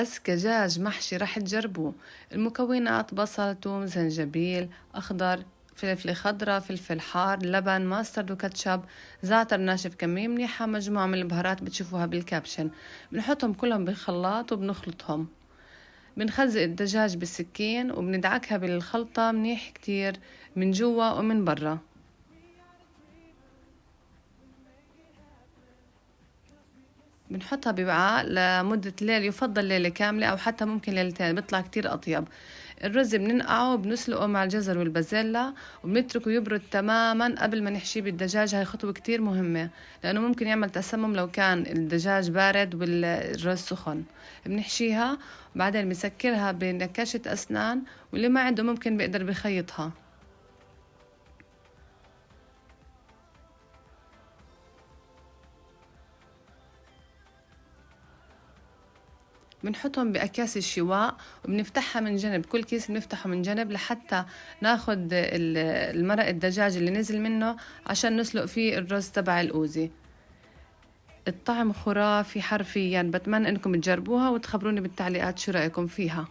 دجاج محشي رح تجربوه. المكونات: بصل، ثوم، زنجبيل أخضر، فلفل خضراء، فلفل حار، لبن، ماسترد وكاتشب، زعتر ناشف، كمية منيحة، مجموعة من البهارات بتشوفوها بالكابشن. بنحطهم كلهم بالخلاط وبنخلطهم. بنخزق الدجاج بالسكين وبندعكها بالخلطة منيح كتير من جوا ومن برا. بنحطها بوعاء لمدة ليلة، يفضل ليلة كاملة أو حتى ممكن ليلتين، بيطلع كتير أطيب. الرز بننقعه وبنسلقه مع الجزر والبازيلا وبنتركه يبرد تماما قبل ما نحشيه بالدجاج. هاي خطوة كتير مهمة لأنه ممكن يعمل تسمم لو كان الدجاج بارد والرز سخن. بنحشيها وبعدين بنسكرها بنكاشة أسنان، واللي ما عنده ممكن بيقدر بخيطها. بنحطهم بأكياس الشواء وبنفتحها من جنب، كل كيس بنفتحه من جنب لحتى ناخد المرق الدجاج اللي نزل منه عشان نسلق فيه الرز تبع الأوزي. الطعم خرافي حرفيا، بتمنى انكم تجربوها وتخبروني بالتعليقات شو رأيكم فيها.